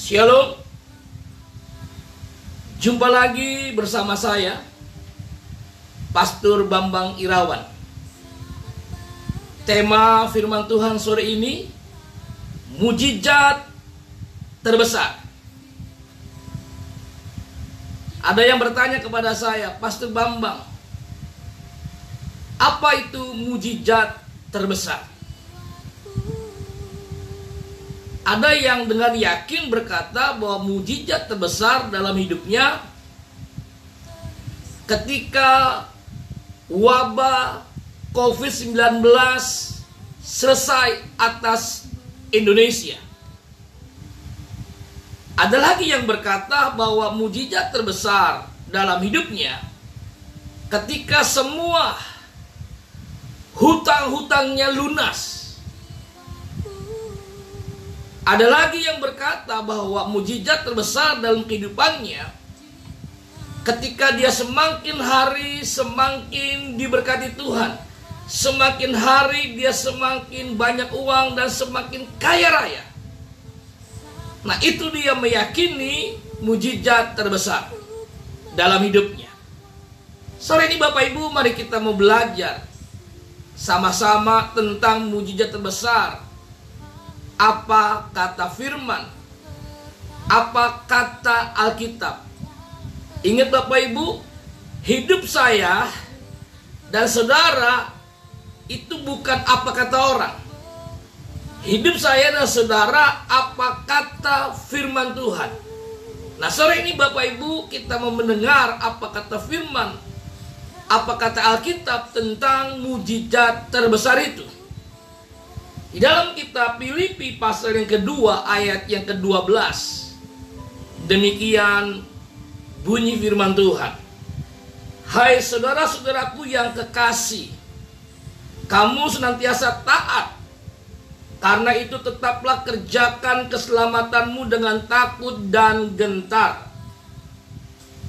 Shalom. Jumpa lagi bersama saya, Pastor Bambang Irawan. Tema firman Tuhan sore ini, mujizat terbesar. Ada yang bertanya kepada saya, Pastor Bambang, apa itu mujizat terbesar? Ada yang dengan yakin berkata bahwa mujizat terbesar dalam hidupnya ketika wabah COVID-19 selesai atas Indonesia. Ada lagi yang berkata bahwa mujizat terbesar dalam hidupnya ketika semua hutang-hutangnya lunas. Ada lagi yang berkata bahwa mujizat terbesar dalam kehidupannya ketika dia semakin hari semakin diberkati Tuhan, semakin hari dia semakin banyak uang dan semakin kaya raya. Nah, itu dia meyakini mujizat terbesar dalam hidupnya. Sore ini Bapak Ibu, mari kita mau belajar sama-sama tentang mujizat terbesar. Apa kata firman? Apa kata Alkitab? Ingat Bapak Ibu, hidup saya dan saudara itu bukan apa kata orang. Hidup saya dan saudara apa kata firman Tuhan. Nah, sore ini Bapak Ibu kita mau mendengar apa kata firman, apa kata Alkitab tentang mujizat terbesar itu. Di dalam kitab Filipi pasal yang kedua ayat yang ke-12. Demikian bunyi firman Tuhan. Hai saudara-saudaraku yang kekasih, kamu senantiasa taat. Karena itu tetaplah kerjakan keselamatanmu dengan takut dan gentar.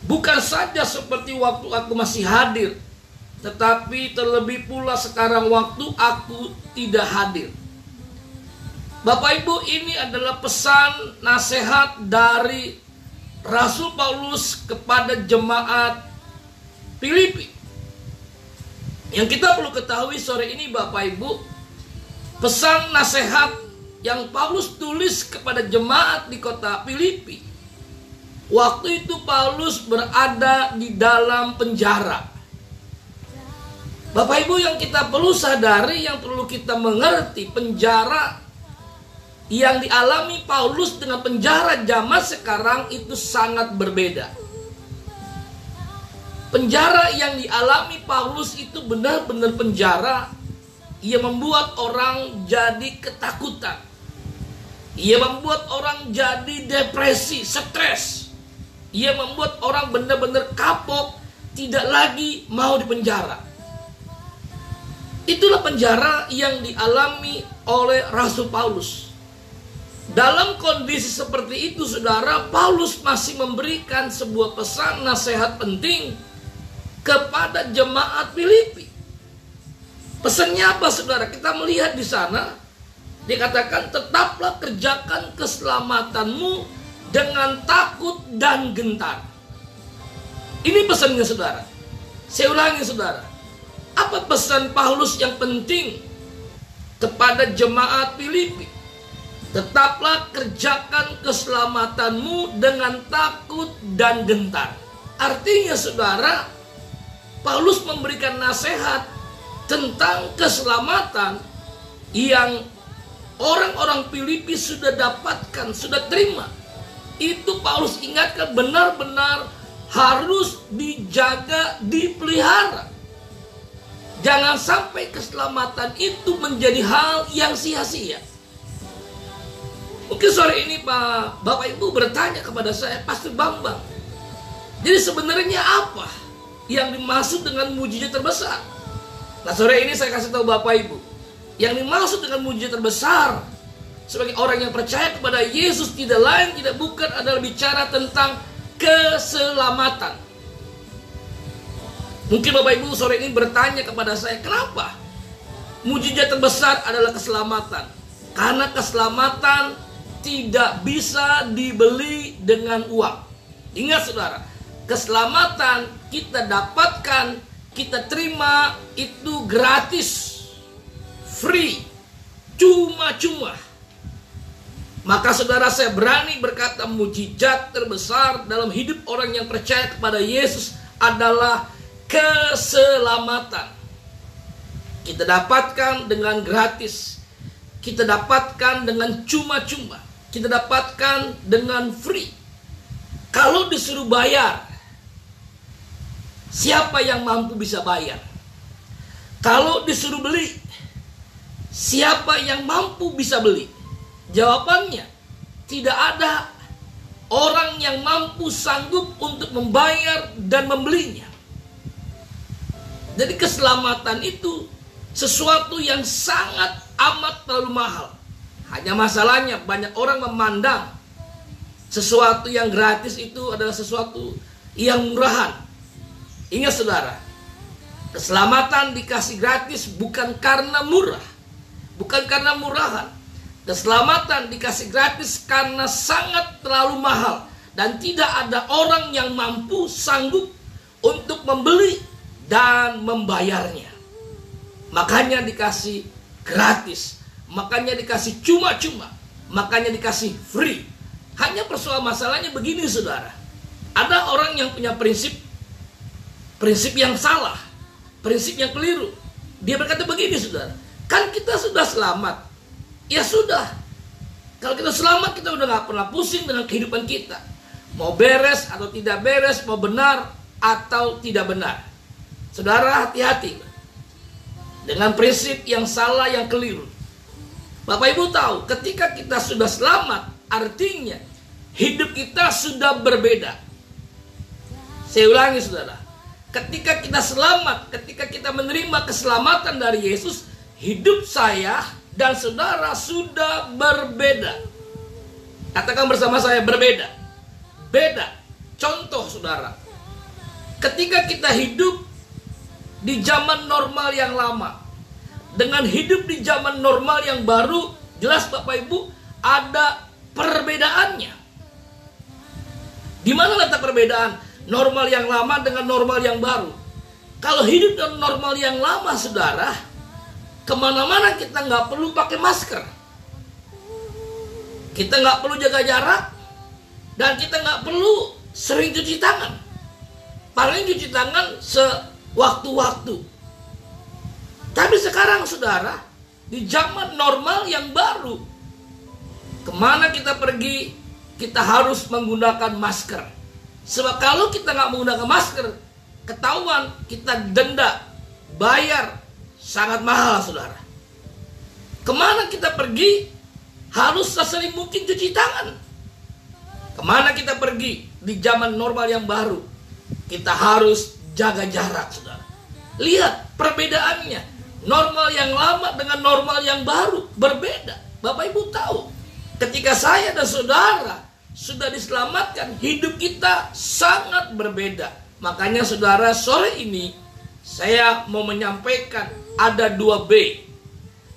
Bukan saja seperti waktu aku masih hadir, tetapi terlebih pula sekarang waktu aku tidak hadir. Bapak Ibu, ini adalah pesan nasihat dari Rasul Paulus kepada jemaat Filipi. Yang kita perlu ketahui sore ini Bapak Ibu, pesan nasihat yang Paulus tulis kepada jemaat di kota Filipi. Waktu itu Paulus berada di dalam penjara. Bapak Ibu, yang kita perlu sadari, yang perlu kita mengerti, penjara yang dialami Paulus dengan penjara zaman sekarang itu sangat berbeda. Penjara yang dialami Paulus itu benar-benar penjara yang membuat orang jadi ketakutan. Ia membuat orang jadi depresi, stres. Ia membuat orang benar-benar kapok, tidak lagi mau dipenjara. Itulah penjara yang dialami oleh Rasul Paulus. Dalam kondisi seperti itu, saudara, Paulus masih memberikan sebuah pesan nasihat penting kepada jemaat Filipi. Pesannya apa, saudara? Kita melihat di sana dikatakan, tetaplah kerjakan keselamatanmu dengan takut dan gentar. Ini pesannya, saudara. Saya ulangi, saudara. Apa pesan Paulus yang penting kepada jemaat Filipi? Tetaplah kerjakan keselamatanmu dengan takut dan gentar. Artinya, saudara, Paulus memberikan nasihat tentang keselamatan yang orang-orang Filipi sudah dapatkan, sudah terima. Itu Paulus ingatkan benar-benar harus dijaga, dipelihara. Jangan sampai keselamatan itu menjadi hal yang sia-sia. Mungkin sore ini Bapak Ibu bertanya kepada saya, Pastor Bambang, jadi sebenarnya apa yang dimaksud dengan mujizat terbesar? Nah, sore ini saya kasih tahu Bapak Ibu, yang dimaksud dengan mujizat terbesar sebagai orang yang percaya kepada Yesus tidak lain tidak bukan adalah bicara tentang keselamatan. Mungkin Bapak Ibu sore ini bertanya kepada saya, kenapa mujizat terbesar adalah keselamatan? Karena keselamatan tidak bisa dibeli dengan uang. Ingat saudara, keselamatan kita dapatkan, kita terima itu gratis, free, cuma-cuma. Maka saudara, saya berani berkata mujizat terbesar dalam hidup orang yang percaya kepada Yesus adalah keselamatan. Kita dapatkan dengan gratis, kita dapatkan dengan cuma-cuma, kita dapatkan dengan free. Kalau disuruh bayar, siapa yang mampu bisa bayar? Kalau disuruh beli, siapa yang mampu bisa beli? Jawabannya, tidak ada orang yang mampu sanggup untuk membayar dan membelinya. Jadi keselamatan itu sesuatu yang sangat amat terlalu mahal. Hanya masalahnya banyak orang memandang sesuatu yang gratis itu adalah sesuatu yang murahan. Ingat saudara, keselamatan dikasih gratis bukan karena murah, bukan karena murahan. Keselamatan dikasih gratis karena sangat terlalu mahal dan tidak ada orang yang mampu sanggup untuk membeli dan membayarnya. Makanya dikasih gratis, makanya dikasih cuma-cuma, makanya dikasih free. Hanya persoalan masalahnya begini saudara, ada orang yang punya prinsip yang salah, prinsip yang keliru. Dia berkata begini saudara, kan kita sudah selamat. Ya sudah, kalau kita selamat kita udah gak pernah pusing dengan kehidupan kita, mau beres atau tidak beres, mau benar atau tidak benar. Saudara, hati-hati dengan prinsip yang salah, yang keliru. Bapak Ibu tahu, ketika kita sudah selamat, artinya hidup kita sudah berbeda. Saya ulangi saudara, ketika kita selamat, ketika kita menerima keselamatan dari Yesus, hidup saya dan saudara sudah berbeda. Katakan bersama saya, berbeda. Beda. Contoh saudara, ketika kita hidup di zaman normal yang lama dengan hidup di zaman normal yang baru, jelas Bapak Ibu ada perbedaannya. Di mana letak perbedaan normal yang lama dengan normal yang baru? Kalau hidup dalam normal yang lama saudara, kemana-mana kita nggak perlu pakai masker, kita nggak perlu jaga jarak, dan kita nggak perlu sering cuci tangan. Paling cuci tangan sewaktu-waktu. Tapi sekarang saudara, di zaman normal yang baru, kemana kita pergi, kita harus menggunakan masker. Sebab kalau kita nggak menggunakan masker, ketahuan kita denda, bayar sangat mahal saudara. Kemana kita pergi harus sesering mungkin cuci tangan. Kemana kita pergi di zaman normal yang baru, kita harus jaga jarak saudara. Lihat perbedaannya, normal yang lama dengan normal yang baru berbeda. Bapak Ibu tahu, ketika saya dan saudara sudah diselamatkan, hidup kita sangat berbeda. Makanya saudara, sore ini saya mau menyampaikan ada 2B.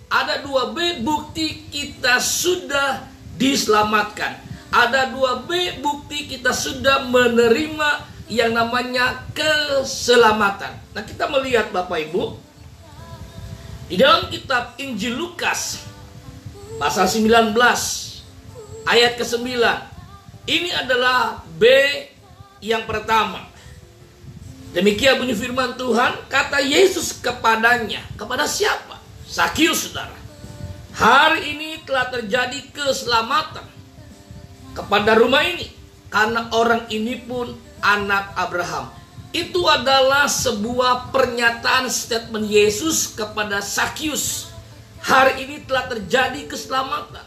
Ada 2B bukti kita sudah diselamatkan. Ada 2B bukti kita sudah menerima yang namanya keselamatan. Nah, kita melihat Bapak Ibu, di dalam kitab Injil Lukas pasal 19 ayat ke-9. Ini adalah B yang pertama. Demikian bunyi firman Tuhan, kata Yesus kepadanya. Kepada siapa? Zakius saudara. Hari ini telah terjadi keselamatan kepada rumah ini, karena orang ini pun anak Abraham. Itu adalah sebuah pernyataan statement Yesus kepada Zakius. Hari ini telah terjadi keselamatan.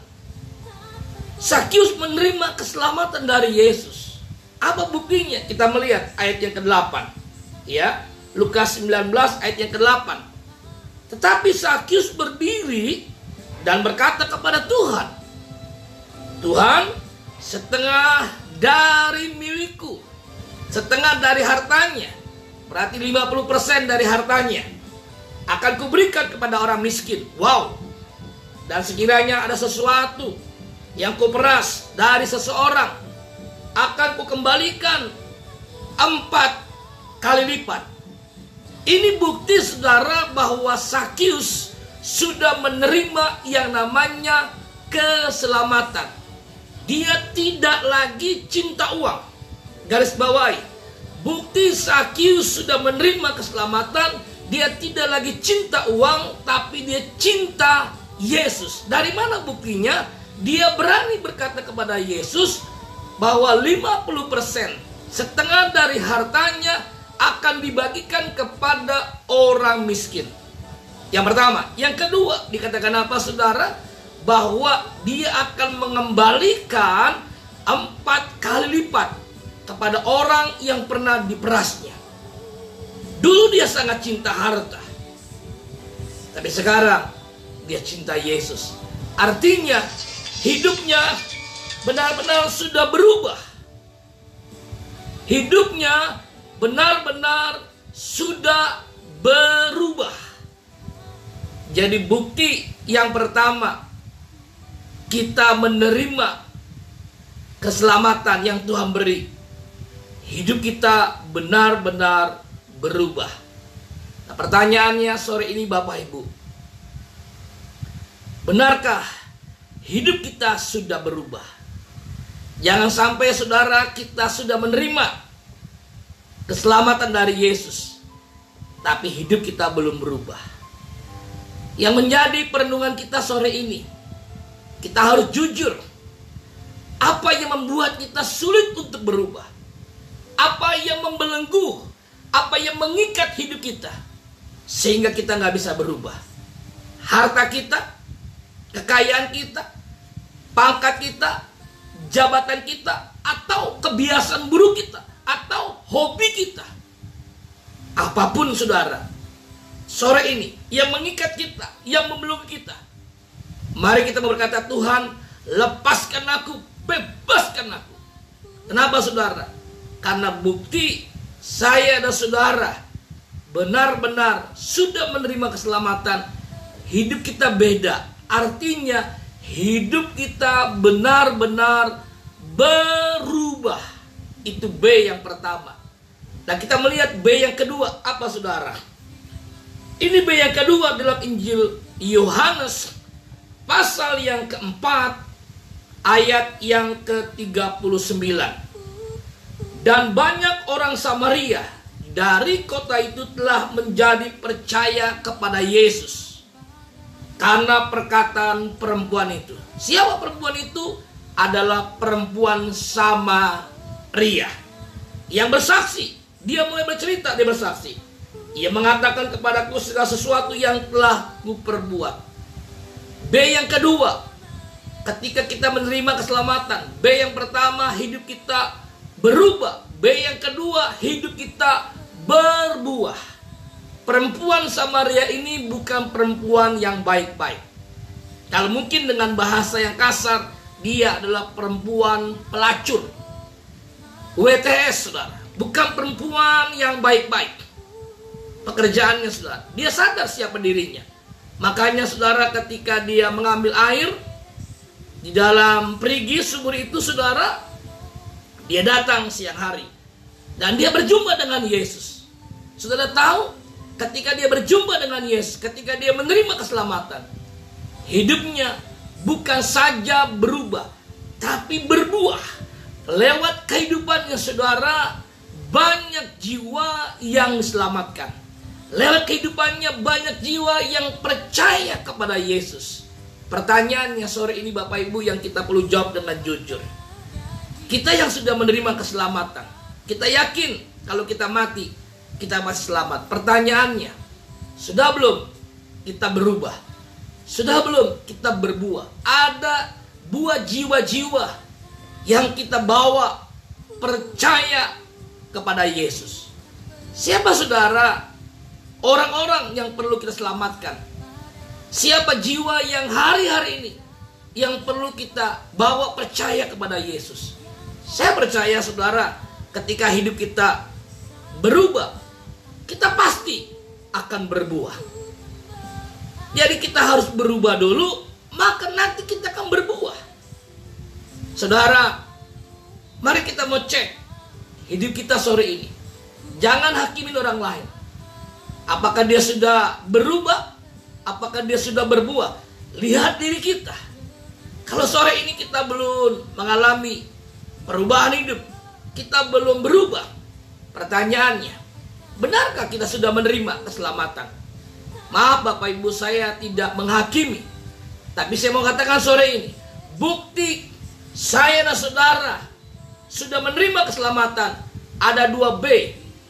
Zakius menerima keselamatan dari Yesus. Apa buktinya? Kita melihat ayat yang ke-8. Ya, Lukas 19 ayat yang ke-8. Tetapi Zakius berdiri dan berkata kepada Tuhan, Tuhan, setengah dari milikku, setengah dari hartanya, berarti 50% dari hartanya, akan kuberikan kepada orang miskin. Wow. Dan sekiranya ada sesuatu yang kau peras dari seseorang akan kukembalikan 4 kali lipat. Ini bukti saudara bahwa Sakius sudah menerima yang namanya keselamatan. Dia tidak lagi cinta uang. Garis bawahi, bukti Sakius sudah menerima keselamatan. Dia tidak lagi cinta uang, tapi dia cinta Yesus. Dari mana buktinya? Dia berani berkata kepada Yesus bahwa 50%, setengah dari hartanya akan dibagikan kepada orang miskin. Yang pertama. Yang kedua, dikatakan apa saudara? Bahwa dia akan mengembalikan 4 kali lipat kepada orang yang pernah diperasnya. Dulu dia sangat cinta harta, tapi sekarang dia cinta Yesus. Artinya hidupnya benar-benar sudah berubah. Hidupnya benar-benar sudah berubah. Jadi bukti yang pertama, kita menerima keselamatan yang Tuhan beri. Hidup kita benar-benar berubah. Nah, pertanyaannya sore ini Bapak Ibu, benarkah hidup kita sudah berubah? Jangan sampai saudara kita sudah menerima keselamatan dari Yesus, tapi hidup kita belum berubah. Yang menjadi perenungan kita sore ini, kita harus jujur. Apa yang membuat kita sulit untuk berubah? Apa yang membelenggu? Apa yang mengikat hidup kita sehingga kita nggak bisa berubah? Harta kita, kekayaan kita, pangkat kita, jabatan kita, atau kebiasaan buruk kita, atau hobi kita. Apapun saudara, sore ini yang mengikat kita, yang membelenggu kita, mari kita berkata, Tuhan, lepaskan aku, bebaskan aku. Kenapa saudara? Karena bukti saya dan saudara benar-benar sudah menerima keselamatan. Hidup kita beda. Artinya hidup kita benar-benar berubah. Itu B yang pertama. Nah, kita melihat B yang kedua. Apa saudara? Ini B yang kedua dalam Injil Yohanes pasal yang keempat ayat yang ke-39. Dan banyak orang Samaria dari kota itu telah menjadi percaya kepada Yesus karena perkataan perempuan itu. Siapa perempuan itu? Adalah perempuan Samaria yang bersaksi. Dia mulai bercerita, dia bersaksi. Ia mengatakan kepadaku segala sesuatu yang telah kuperbuat. B yang kedua, ketika kita menerima keselamatan. B yang pertama, hidup kita berubah. B yang kedua, hidup kita berbuah. Perempuan Samaria ini bukan perempuan yang baik-baik. Kalau mungkin dengan bahasa yang kasar, dia adalah perempuan pelacur. WTS saudara, bukan perempuan yang baik-baik. Pekerjaannya saudara, dia sadar siapa dirinya. Makanya saudara, ketika dia mengambil air di dalam perigi sumur itu saudara, dia datang siang hari dan dia berjumpa dengan Yesus. Saudara tahu, ketika dia berjumpa dengan Yesus, ketika dia menerima keselamatan, hidupnya bukan saja berubah, tapi berbuah. Lewat kehidupannya saudara, banyak jiwa yang diselamatkan. Lewat kehidupannya banyak jiwa yang percaya kepada Yesus. Pertanyaannya sore ini Bapak Ibu yang kita perlu jawab dengan jujur. Kita yang sudah menerima keselamatan, kita yakin kalau kita mati, kita masih selamat. Pertanyaannya, sudah belum kita berubah? Sudah belum kita berbuah? Ada buah jiwa-jiwa yang kita bawa percaya kepada Yesus. Siapa saudara orang-orang yang perlu kita selamatkan? Siapa jiwa yang hari-hari ini yang perlu kita bawa percaya kepada Yesus? Saya percaya saudara, ketika hidup kita berubah, kita pasti akan berbuah. Jadi kita harus berubah dulu, maka nanti kita akan berbuah. Saudara, mari kita mau cek hidup kita sore ini. Jangan hakimin orang lain. Apakah dia sudah berubah? Apakah dia sudah berbuah? Lihat diri kita. Kalau sore ini kita belum mengalami perubahan hidup, kita belum berubah, pertanyaannya, benarkah kita sudah menerima keselamatan? Maaf Bapak Ibu, saya tidak menghakimi, tapi saya mau katakan sore ini, bukti saya dan saudara sudah menerima keselamatan ada 2B.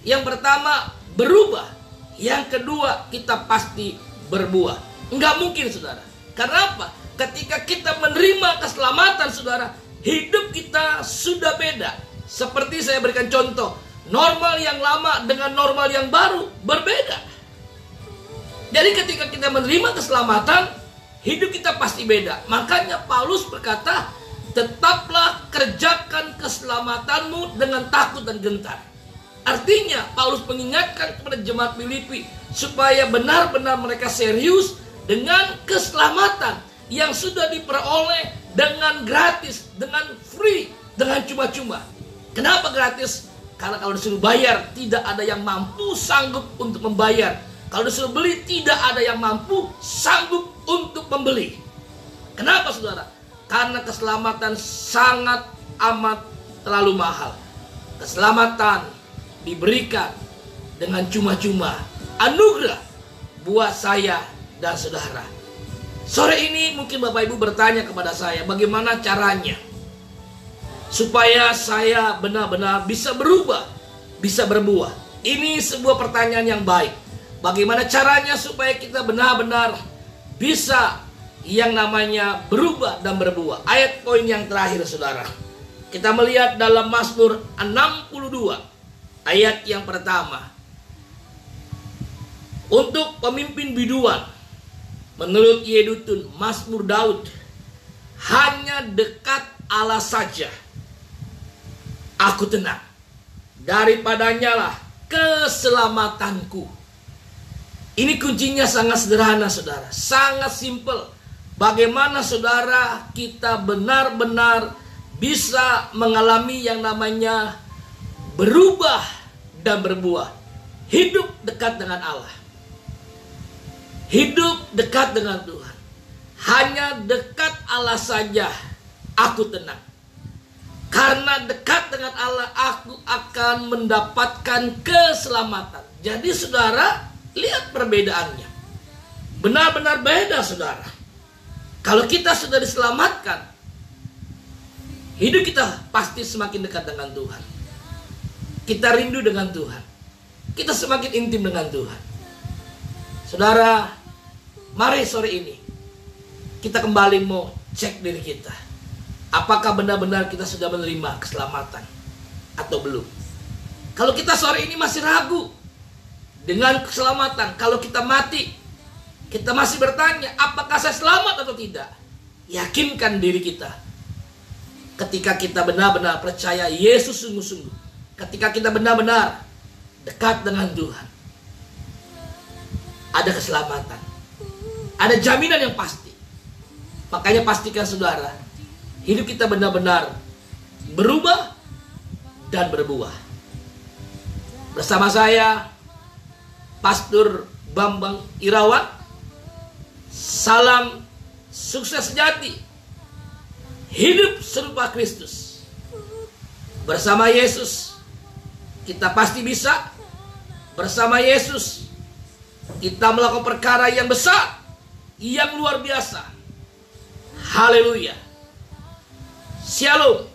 Yang pertama, berubah. Yang kedua, kita pasti berbuah. Enggak mungkin saudara. Karena apa? Ketika kita menerima keselamatan saudara, hidup kita sudah beda. Seperti saya berikan contoh, normal yang lama dengan normal yang baru berbeda. Jadi ketika kita menerima keselamatan, hidup kita pasti beda. Makanya Paulus berkata, tetaplah kerjakan keselamatanmu dengan takut dan gentar. Artinya Paulus mengingatkan kepada jemaat Filipi supaya benar-benar mereka serius dengan keselamatan yang sudah diperoleh dengan gratis, dengan free, dengan cuma-cuma. Kenapa gratis? Karena kalau disuruh bayar, tidak ada yang mampu sanggup untuk membayar. Kalau disuruh beli, tidak ada yang mampu sanggup untuk membeli. Kenapa saudara? Karena keselamatan sangat amat terlalu mahal. Keselamatan diberikan dengan cuma-cuma, anugerah buat saya dan saudara. Sore ini mungkin Bapak Ibu bertanya kepada saya, bagaimana caranya supaya saya benar-benar bisa berubah, bisa berbuah? Ini sebuah pertanyaan yang baik. Bagaimana caranya supaya kita benar-benar bisa yang namanya berubah dan berbuah? Ayat poin yang terakhir saudara, kita melihat dalam Mazmur 62 ayat yang pertama. Untuk pemimpin biduan, menurut Yedutun, Mazmur Daud, hanya dekat Allah saja aku tenang, daripadanya lah keselamatanku. Ini kuncinya sangat sederhana saudara, sangat simpel. Bagaimana saudara kita benar-benar bisa mengalami yang namanya berubah dan berbuah. Hidup dekat dengan Allah, hidup dekat dengan Tuhan. Hanya dekat Allah saja aku tenang. Karena dekat dengan Allah aku akan mendapatkan keselamatan. Jadi saudara, lihat perbedaannya. Benar-benar beda saudara. Kalau kita sudah diselamatkan, hidup kita pasti semakin dekat dengan Tuhan. Kita rindu dengan Tuhan. Kita semakin intim dengan Tuhan. Saudara, mari sore ini kita kembali mau cek diri kita. Apakah benar-benar kita sudah menerima keselamatan atau belum? Kalau kita sore ini masih ragu dengan keselamatan, kalau kita mati, kita masih bertanya, apakah saya selamat atau tidak? Yakinkan diri kita. Ketika kita benar-benar percaya Yesus sungguh-sungguh, ketika kita benar-benar dekat dengan Tuhan, ada keselamatan, ada jaminan yang pasti. Makanya pastikan saudara, hidup kita benar-benar berubah dan berbuah. Bersama saya, Pastor Bambang Irawan. Salam sukses sejati. Hidup serupa Kristus. Bersama Yesus kita pasti bisa. Bersama Yesus kita melakukan perkara yang besar, yang luar biasa. Haleluya. Shalom.